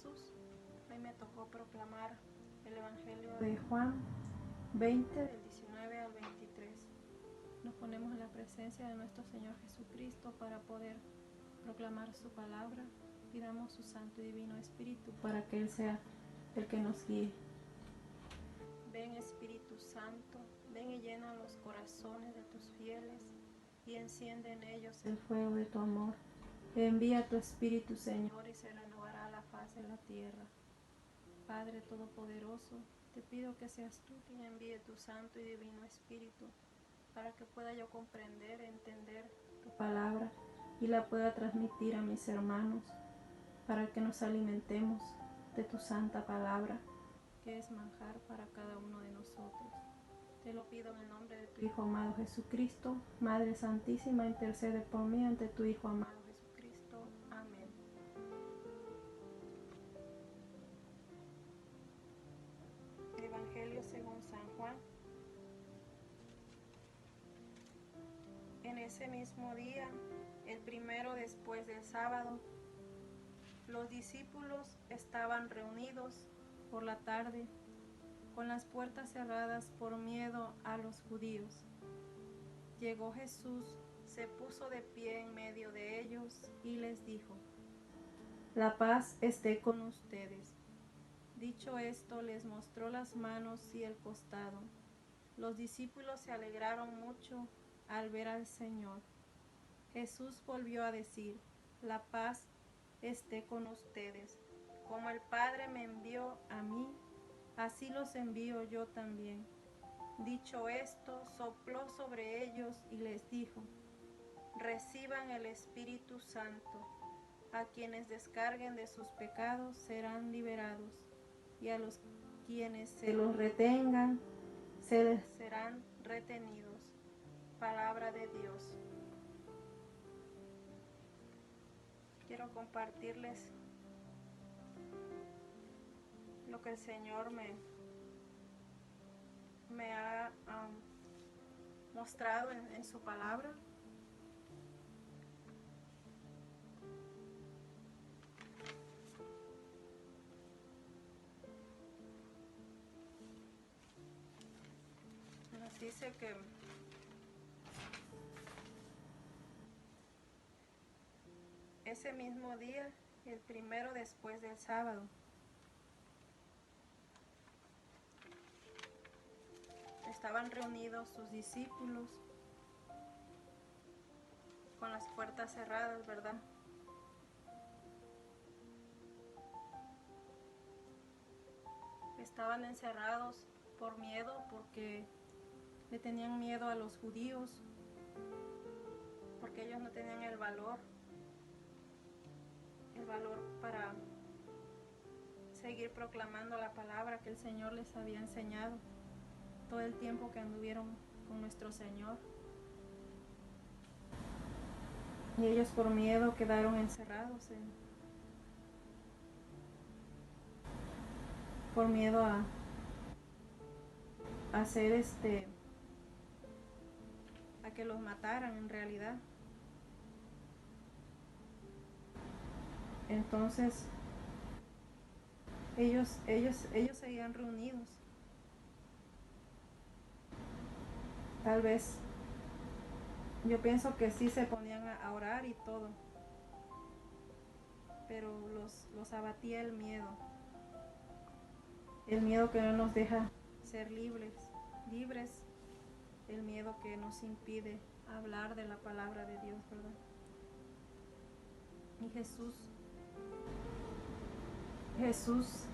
Jesús. Hoy me tocó proclamar el Evangelio de Juan 20, del 19 al 23. Nos ponemos en la presencia de nuestro Señor Jesucristo para poder proclamar su palabra. Pidamos su Santo y Divino Espíritu para que Él sea el que nos guíe. Ven Espíritu Santo, ven y llena los corazones de tus fieles y enciende en ellos el fuego de tu amor. Envía tu Espíritu, Señor, y se renovará la faz de la tierra. Padre Todopoderoso, te pido que seas tú quien envíe tu Santo y Divino Espíritu para que pueda yo comprender, entender tu palabra y la pueda transmitir a mis hermanos, para que nos alimentemos de tu santa palabra, que es manjar para cada uno de nosotros. Te lo pido en el nombre de tu Hijo amado Jesucristo. Madre Santísima, intercede por mí ante tu Hijo amado Jesucristo. Amén. Evangelio según San Juan. En ese mismo día, el primero después del sábado, los discípulos estaban reunidos por la tarde, con las puertas cerradas por miedo a los judíos. Llegó Jesús, se puso de pie en medio de ellos y les dijo: La paz esté con ustedes. Dicho esto, les mostró las manos y el costado. Los discípulos se alegraron mucho al ver al Señor. Jesús volvió a decir: La paz esté con ustedes. Como el Padre me envió a mí, así los envío yo también. Dicho esto, sopló sobre ellos y les dijo: Reciban el Espíritu Santo. A quienes descarguen de sus pecados serán liberados, y a los quienes se los retengan se les serán retenidos. Palabra de Dios. Quiero compartirles lo que el Señor me ha mostrado en su palabra. Nos dice que ese mismo día, el primero después del sábado, estaban reunidos sus discípulos con las puertas cerradas, ¿verdad? Estaban encerrados por miedo, porque le tenían miedo a los judíos, porque ellos no tenían el valor para seguir proclamando la palabra que el Señor les había enseñado todo el tiempo que anduvieron con nuestro Señor. Y ellos por miedo quedaron encerrados, por miedo a hacer a que los mataran en realidad. Entonces ellos seguían reunidos. Tal vez, yo pienso que sí se ponían a orar y todo, pero los abatía el miedo que no nos deja ser libres, el miedo que nos impide hablar de la palabra de Dios, ¿verdad? Y Jesús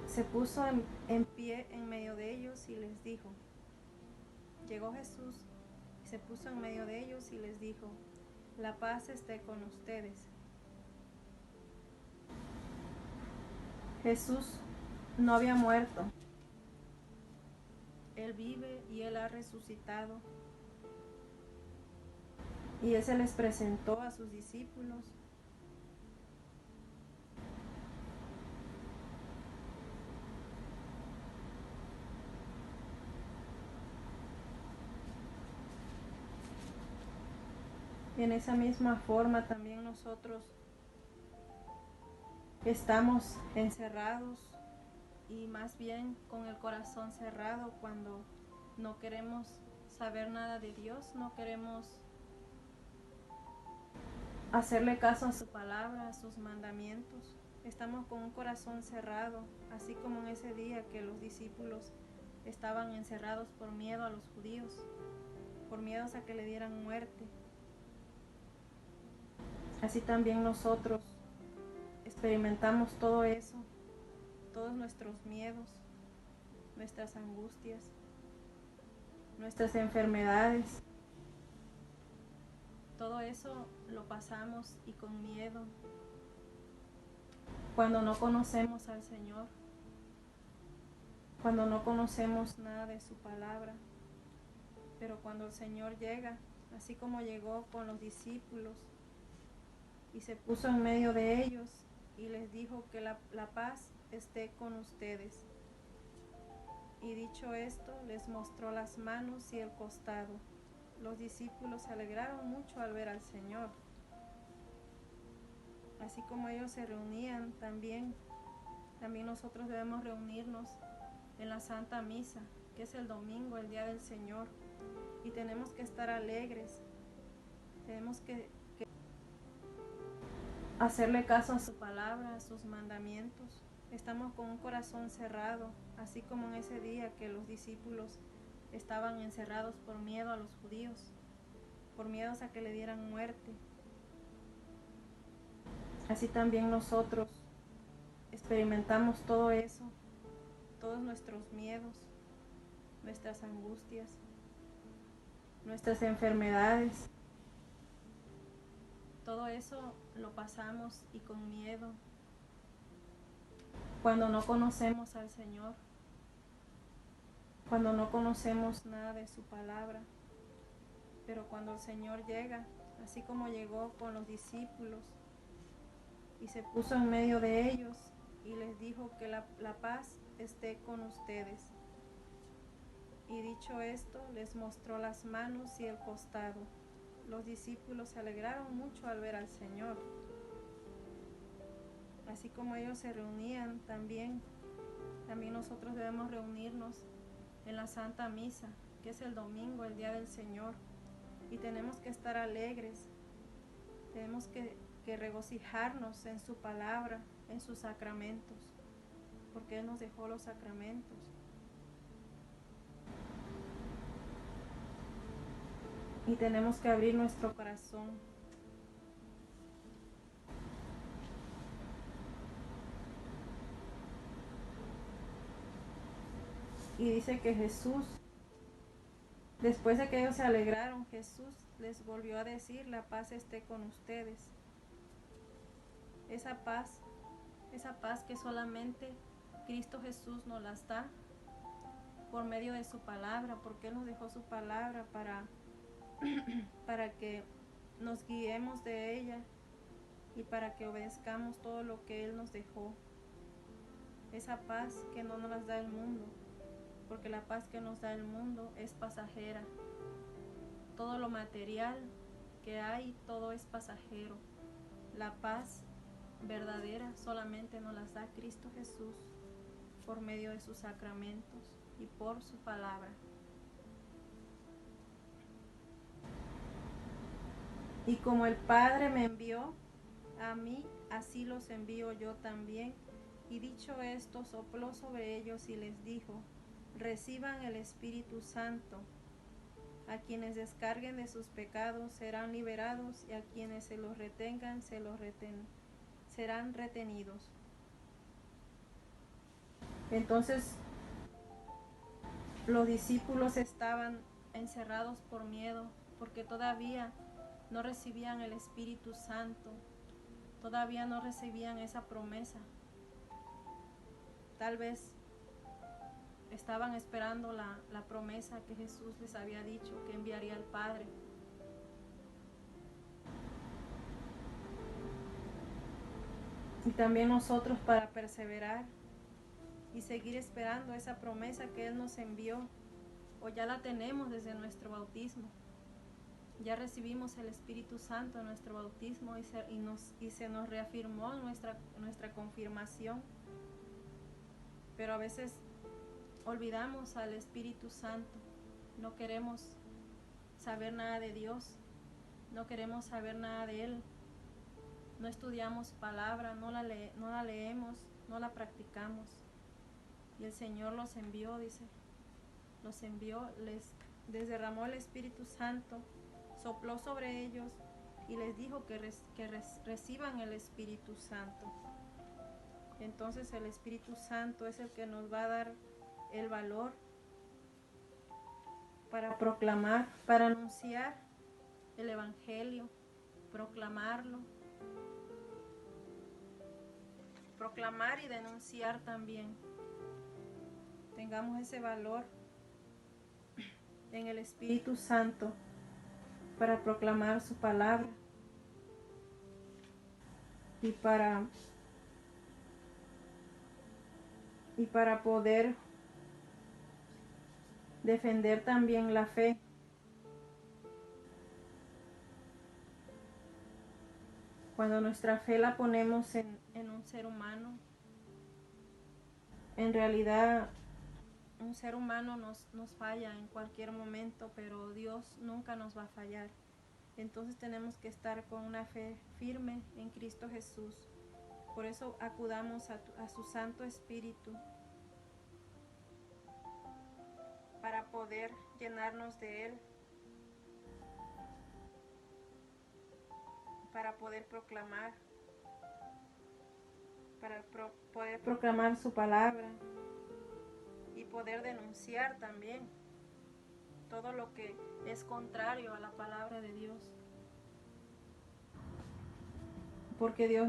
se puso en pie en medio de ellos y les dijo, llegó Jesús, se puso en medio de ellos y les dijo: La paz esté con ustedes. Jesús no había muerto. Él vive y Él ha resucitado. Y Él se les presentó a sus discípulos. Y en esa misma forma también nosotros estamos encerrados y más bien con el corazón cerrado cuando no queremos saber nada de Dios, no queremos hacerle caso a su palabra, a sus mandamientos. Estamos con un corazón cerrado, así como en ese día que los discípulos estaban encerrados por miedo a los judíos, por miedo a que le dieran muerte. Así también nosotros experimentamos todo eso, todos nuestros miedos, nuestras angustias, nuestras enfermedades. Todo eso lo pasamos y con miedo cuando no conocemos al Señor, cuando no conocemos nada de su palabra. Pero cuando el Señor llega, así como llegó con los discípulos y se puso en medio de ellos y les dijo que la paz esté con ustedes. Y dicho esto, les mostró las manos y el costado. Los discípulos se alegraron mucho al ver al Señor. Así como ellos se reunían, también nosotros debemos reunirnos en la Santa Misa, que es el domingo, el día del Señor. Y tenemos que estar alegres, tenemos que hacerle caso a su palabra, a sus mandamientos. Estamos con un corazón cerrado, así como en ese día que los discípulos estaban encerrados por miedo a los judíos, por miedo a que le dieran muerte. Así también nosotros experimentamos todo eso, todos nuestros miedos, nuestras angustias, nuestras enfermedades. Todo eso lo pasamos y con miedo cuando no conocemos al Señor, cuando no conocemos nada de su palabra. Pero cuando el Señor llega, así como llegó con los discípulos y se puso en medio de ellos y les dijo que la paz esté con ustedes. Y dicho esto, les mostró las manos y el costado. Los discípulos se alegraron mucho al ver al Señor. Así como ellos se reunían, también nosotros debemos reunirnos en la Santa Misa, que es el domingo, el día del Señor. Y tenemos que estar alegres, tenemos que regocijarnos en su palabra, en sus sacramentos, porque Él nos dejó los sacramentos. Y tenemos que abrir nuestro corazón. Y dice que Jesús, después de que ellos se alegraron, Jesús les volvió a decir: la paz esté con ustedes. Esa paz que solamente Cristo Jesús nos las da por medio de su palabra, porque Él nos dejó su palabra para que nos guiemos de ella y para que obedezcamos todo lo que Él nos dejó. Esa paz que no nos las da el mundo, porque la paz que nos da el mundo es pasajera. Todo lo material que hay, todo es pasajero. La paz verdadera solamente nos las da Cristo Jesús por medio de sus sacramentos y por su palabra. Y como el Padre me envió a mí, así los envío yo también. Y dicho esto, sopló sobre ellos y les dijo: reciban el Espíritu Santo. A quienes descarguen de sus pecados serán liberados, y a quienes se los retengan serán retenidos. Entonces los discípulos estaban encerrados por miedo, porque todavía no recibían el Espíritu Santo, todavía no recibían esa promesa. Tal vez estaban esperando la promesa que Jesús les había dicho que enviaría al Padre. Y también nosotros, para perseverar y seguir esperando esa promesa que Él nos envió, o ya la tenemos desde nuestro bautismo, Ya recibimos el Espíritu Santo en nuestro bautismo y se nos reafirmó nuestra confirmación. Pero a veces olvidamos al Espíritu Santo. No queremos saber nada de Dios. No queremos saber nada de Él. No estudiamos palabra, no la leemos, no la practicamos. Y el Señor los envió, dice. Los envió, les derramó el Espíritu Santo, sopló sobre ellos y les dijo que reciban el Espíritu Santo. Entonces el Espíritu Santo es el que nos va a dar el valor para proclamar, para anunciar el Evangelio, proclamarlo, proclamar y denunciar también. Tengamos ese valor en el Espíritu Santo para proclamar su palabra y para poder defender también la fe. Cuando nuestra fe la ponemos en un ser humano, en realidad un ser humano nos falla en cualquier momento, pero Dios nunca nos va a fallar. Entonces tenemos que estar con una fe firme en Cristo Jesús. Por eso acudamos a su Santo Espíritu para poder llenarnos de Él, para poder proclamar, poder proclamar su palabra y poder denunciar también todo lo que es contrario a la palabra de Dios. Porque Dios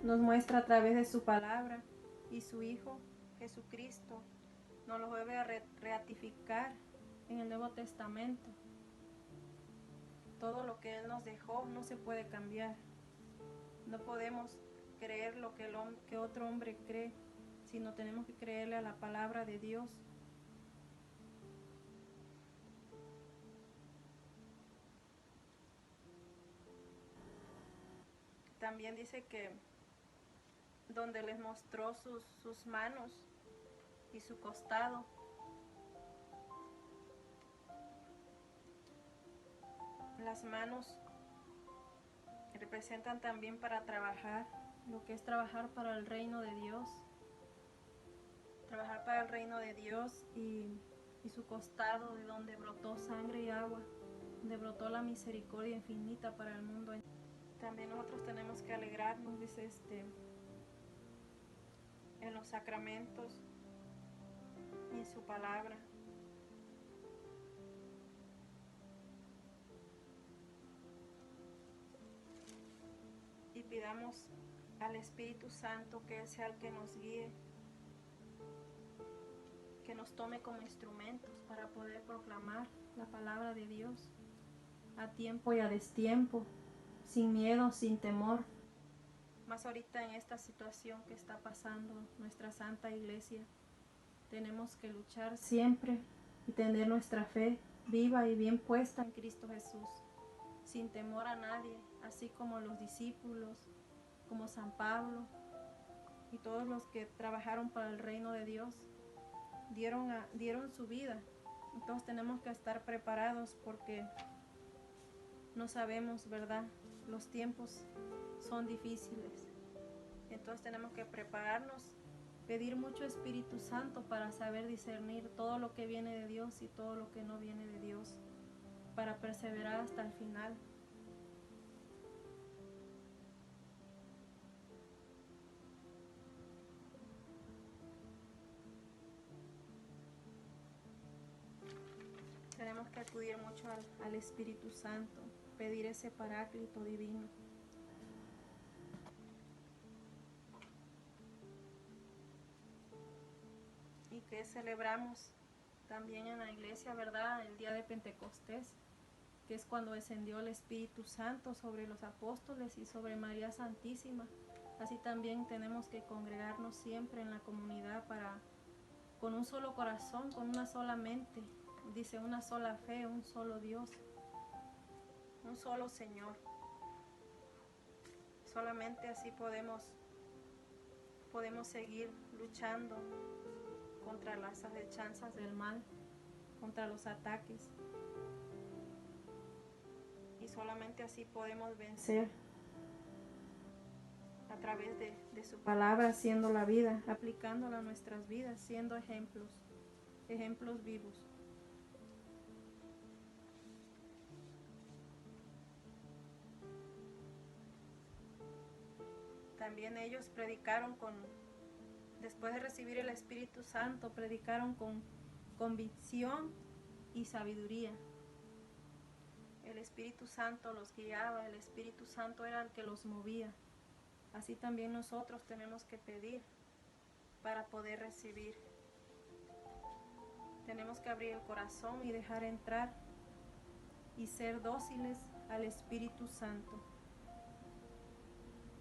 nos muestra a través de su palabra y su Hijo Jesucristo nos lo vuelve a ratificar en el Nuevo Testamento. Todo lo que Él nos dejó no se puede cambiar. No podemos creer lo que otro hombre cree, sino tenemos que creerle a la palabra de Dios. También dice que donde les mostró sus manos y su costado, las manos representan también para trabajar, lo que es trabajar para el reino de Dios. Trabajar para el reino de Dios y su costado, de donde brotó sangre y agua, donde brotó la misericordia infinita para el mundo. También nosotros tenemos que alegrarnos, dice en los sacramentos y en su palabra. Y pidamos al Espíritu Santo que Él sea el que nos guíe, que nos tome como instrumentos para poder proclamar la palabra de Dios a tiempo y a destiempo, sin miedo, sin temor. Más ahorita en esta situación que está pasando nuestra Santa Iglesia, tenemos que luchar siempre y tener nuestra fe viva y bien puesta en Cristo Jesús, sin temor a nadie, así como los discípulos, como San Pablo y todos los que trabajaron para el reino de Dios, dieron su vida. Entonces tenemos que estar preparados porque no sabemos, ¿verdad? Los tiempos son difíciles. Entonces tenemos que prepararnos, pedir mucho Espíritu Santo para saber discernir todo lo que viene de Dios y todo lo que no viene de Dios, para perseverar hasta el final. Tenemos que acudir mucho al Espíritu Santo, pedir ese paráclito divino. Y que celebramos también en la iglesia, ¿verdad? El día de Pentecostés, que es cuando descendió el Espíritu Santo sobre los apóstoles y sobre María Santísima. Así también tenemos que congregarnos siempre en la comunidad con un solo corazón, con una sola mente, dice una sola fe, un solo Dios, un solo Señor. Solamente así podemos seguir luchando contra las acechanzas del mal, contra los ataques. Y solamente así podemos vencer a través de su palabra, haciendo la vida, aplicándola a nuestras vidas, siendo ejemplos vivos. También ellos predicaron después de recibir el Espíritu Santo, predicaron con convicción y sabiduría. El Espíritu Santo los guiaba, el Espíritu Santo era el que los movía. Así también nosotros tenemos que pedir para poder recibir. Tenemos que abrir el corazón y dejar entrar y ser dóciles al Espíritu Santo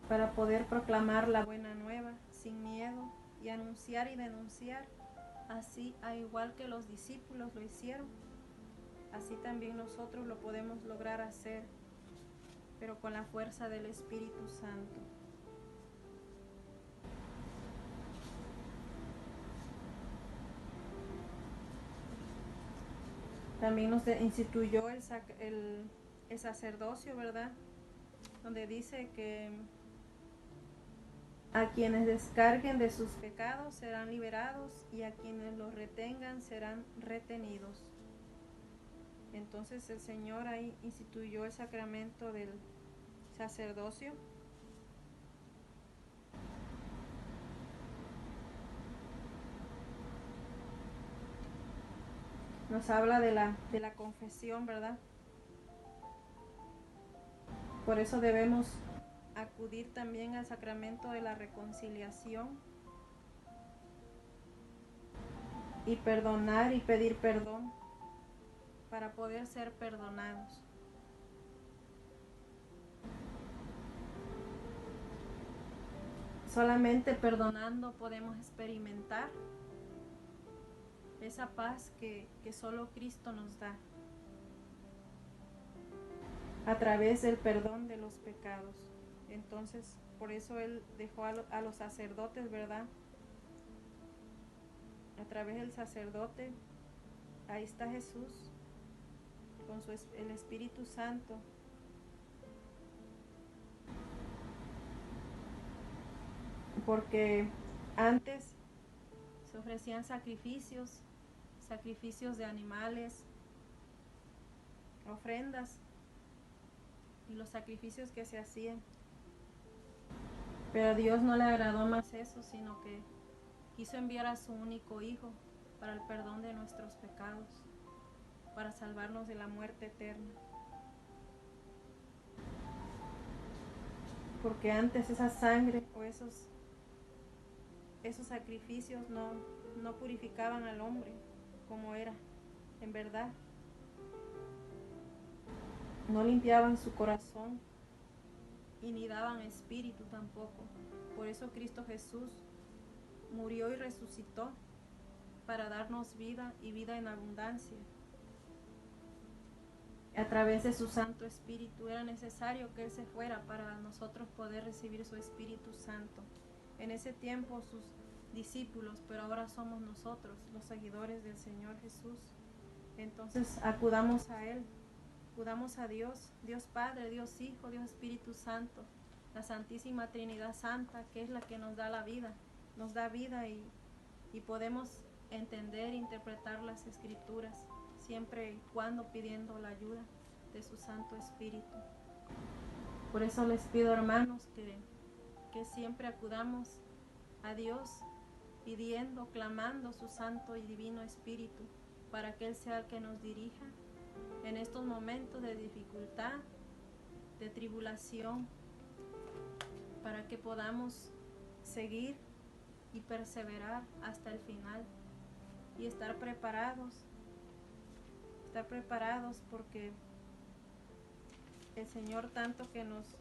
para poder proclamar la buena nueva sin miedo y anunciar y denunciar, así a igual que los discípulos lo hicieron. Así también nosotros lo podemos lograr hacer, pero con la fuerza del Espíritu Santo. También nos instituyó el sacerdocio, ¿verdad? Donde dice que a quienes descarguen de sus pecados serán liberados y a quienes los retengan serán retenidos. Entonces el Señor ahí instituyó el sacramento del sacerdocio. Nos habla de la confesión, ¿verdad? Por eso debemos acudir también al sacramento de la reconciliación y perdonar y pedir perdón para poder ser perdonados. Solamente perdonando podemos experimentar esa paz que solo Cristo nos da a través del perdón de los pecados. Entonces, por eso Él dejó a los sacerdotes, ¿verdad? A través del sacerdote, ahí está Jesús con el Espíritu Santo. Porque antes se ofrecían sacrificios de animales, ofrendas y los sacrificios que se hacían. Pero a Dios no le agradó más eso, sino que quiso enviar a su único Hijo para el perdón de nuestros pecados, para salvarnos de la muerte eterna. Porque antes esa sangre o esos sacrificios no purificaban al hombre como era, en verdad. No limpiaban su corazón y ni daban espíritu tampoco. Por eso Cristo Jesús murió y resucitó para darnos vida y vida en abundancia. A través de su Santo Espíritu era necesario que Él se fuera para nosotros poder recibir su Espíritu Santo. En ese tiempo sus discípulos, pero ahora somos nosotros, los seguidores del Señor Jesús. Entonces acudamos a Él, acudamos a Dios, Dios Padre, Dios Hijo, Dios Espíritu Santo, la Santísima Trinidad Santa, que es la que nos da la vida, nos da vida y podemos entender e interpretar las Escrituras, siempre y cuando pidiendo la ayuda de su Santo Espíritu. Por eso les pido, hermanos, que siempre acudamos a Dios pidiendo, clamando su Santo y Divino Espíritu para que Él sea el que nos dirija en estos momentos de dificultad, de tribulación, para que podamos seguir y perseverar hasta el final y estar preparados porque el Señor tanto que nos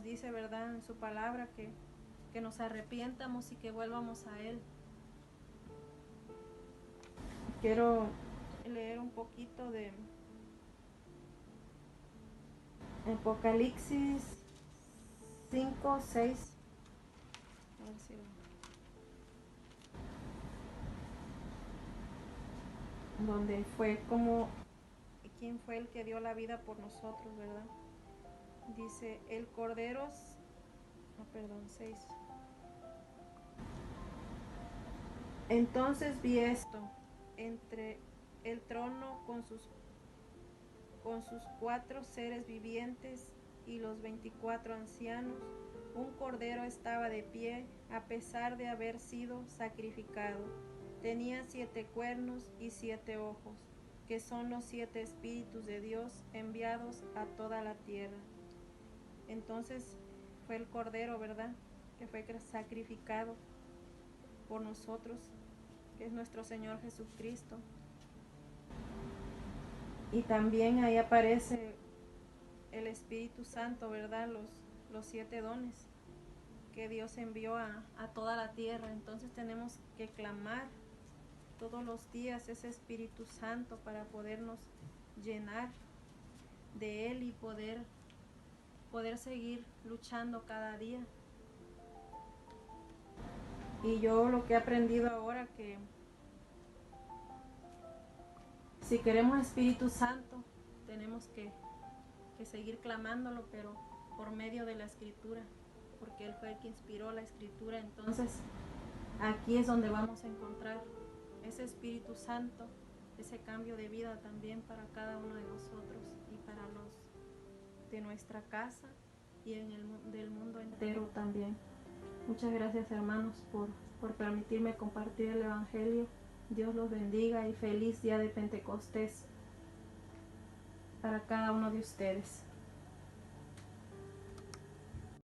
dice, ¿verdad?, en su palabra que nos arrepientamos y que vuelvamos a Él. Quiero leer un poquito Apocalipsis 5, 6. A ver si donde fue como quién fue el que dio la vida por nosotros, ¿verdad? Dice, el cordero, perdón, 6. Entonces vi esto, entre el trono con sus 4 seres vivientes y los 24 ancianos, un cordero estaba de pie a pesar de haber sido sacrificado. Tenía 7 cuernos y 7 ojos, que son los 7 espíritus de Dios enviados a toda la tierra. Entonces fue el cordero, ¿verdad?, que fue sacrificado por nosotros, que es nuestro Señor Jesucristo. Y también ahí aparece el Espíritu Santo, ¿verdad? Los 7 dones que Dios envió a toda la tierra. Entonces tenemos que clamar todos los días ese Espíritu Santo para podernos llenar de Él y poder seguir luchando cada día. Y yo lo que he aprendido ahora, que si queremos Espíritu Santo, tenemos que seguir clamándolo, pero por medio de la Escritura, porque Él fue el que inspiró la Escritura. Entonces, aquí es donde vamos a encontrar ese Espíritu Santo, ese cambio de vida también para cada uno de nosotros y para los de nuestra casa y del mundo entero también. Muchas gracias, hermanos, por permitirme compartir el Evangelio. Dios los bendiga y feliz día de Pentecostés para cada uno de ustedes.